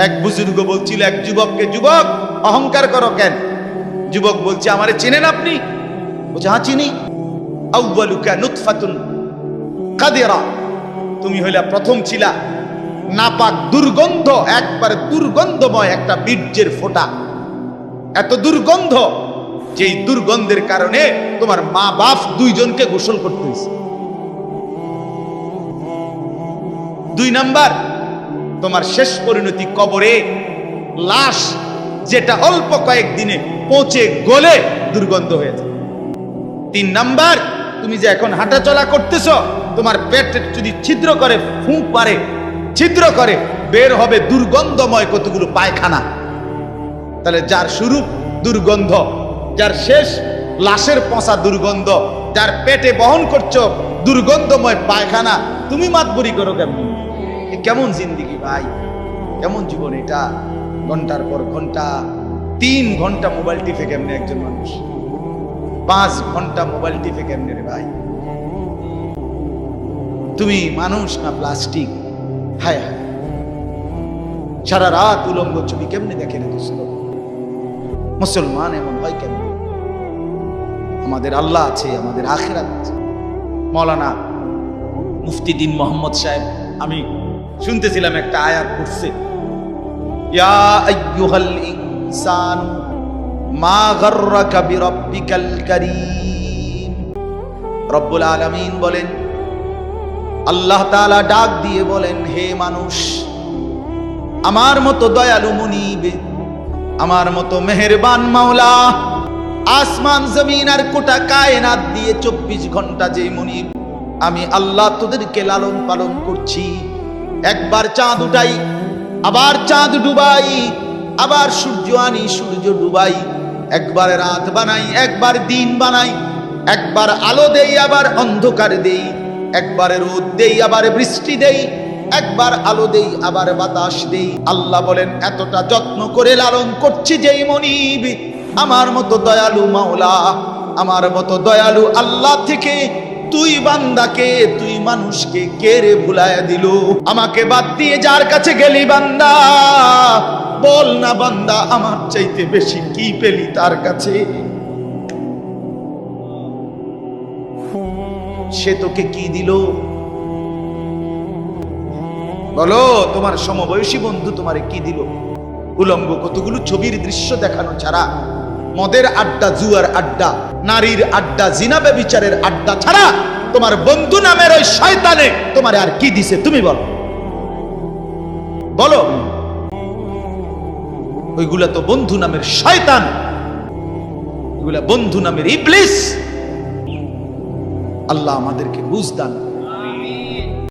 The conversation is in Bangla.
এক বুজুর্গ বলছিল এক যুবককে, যুবক অহংকার করো কেন? যুবক বলছে, আমারে চেনেন আপনি? বলছে, হ্যাঁ চিনি। আউয়ালুকা নুতফাতুন কাদিরা, তুমি হইলা প্রথম ছিলা নাপাক দুর্গন্ধ, একবারে দুর্গন্ধময় একটা বীর্যের ফোঁটা, এত দুর্গন্ধ যেই দুর্গন্ধের কারণে তোমার মা বাপ দুইজনকে গোসল করতে হয়েছে। 2 নাম্বার, তোমার শেষ পরিণতি কবরে, লাশ যেটা অল্প কয়েকদিনে পচে গলে দুর্গন্ধ হয়েছে। 3 নাম্বার, তুমি যে এখন হাঁটাচলা করতেছ, তোমার পেটে যদি ছিদ্র করে, ফুঁক পারে, ছিদ্র করে, বের হবে দুর্গন্ধময় কতগুলো পায়খানা। তাহলে যার শুরু দুর্গন্ধ, যার শেষ লাশের পচা দুর্গন্ধ, যার পেটে বহন করছো দুর্গন্ধময় পায়খানা, তুমি মাতবরি করো কেমন? কেমন জিন্দিগি ভাই, কেমন জীবন এটা? ঘন্টার পর ঘন্টা, 3 ঘন্টা মোবাইল টিপে কেমনে একজন মানুষ? 5 ঘন্টা মোবাইল টিপে কেমনে রে ভাই? তুমি মানুষ না প্লাস্টিক? হায় হায়, সারা রাত উলঙ্গ ছবি কেমনে দেখে রে দোস্ত? মুসলমান এমন হয় কেন? আমাদের আল্লাহ আছে, আমাদের আখিরাত আছে। মৌলানা মুফতি দ্বীন মোহাম্মদ সাহেব, আমি শুনতেছিলাম একটা আয়াত পড়ছে, ইয়া আইয়ুহাল ইনসান মা গাররাকা বিরাব্বিকাল কারীম। রব্বুল আলামিন বলেন, আল্লাহ তাআলা ডাক দিয়ে বলেন, হে মানুষ, আমার মতো দয়ালু মুনিব, আমার মতো মেহেরবান মাওলা, আসমান জমিন আর গোটা কায়নাত দিয়ে 24 ঘন্টা যে মুনিব, আমি আল্লাহ তোদেরকে লালন পালন করছি। একবার চাঁদ উঠাই, আবার চাঁদ ডুবাই, আবার সূর্য আনি, সূর্য ডুবাই, একবার রাত বানাই, একবার দিন বানাই, একবার আলো দেই, আবার অন্ধকার দেই, একবার রোদ দেই, আবার বৃষ্টি দেই, একবার আলো দেই, আবার বাতাস দেই। আল্লাহ বলেন, এতটা যত্ন করে লালন করছি যেই মনিব, আমার মতো দয়ালু মাওলা, আমার মতো দয়ালু আল্লাহ থেকে তুই বান্দাকে, তুই মানুষকে কে রে ভুলায়া দিল? আমাকে বাদ দিয়ে যার কাছে গেলি বান্দা, বল না বান্দা, আমার চাইতে বেশি কি পেলি তার কাছে? সে তোকে কি দিল? বলো, তোমার সমবয়সী বন্ধু তোমারে কি দিল? উলঙ্গ কতগুলো ছবির দৃশ্য দেখানো ছাড়া, মদের আড্ডা, জুয়ার আড্ডা, নারীর আড্ডা, জিনা ব্যভিচারের আড্ডা ছাড়া তোমার বন্ধু নামের ওই শয়তানে তোমার আর কি দিছে? তুমি বলো, বলো। ওইগুলা তো বন্ধু নামের শয়তান, ওইগুলা বন্ধু নামের ইবলিস। আল্লাহ আমাদেরকে বুঝ দান।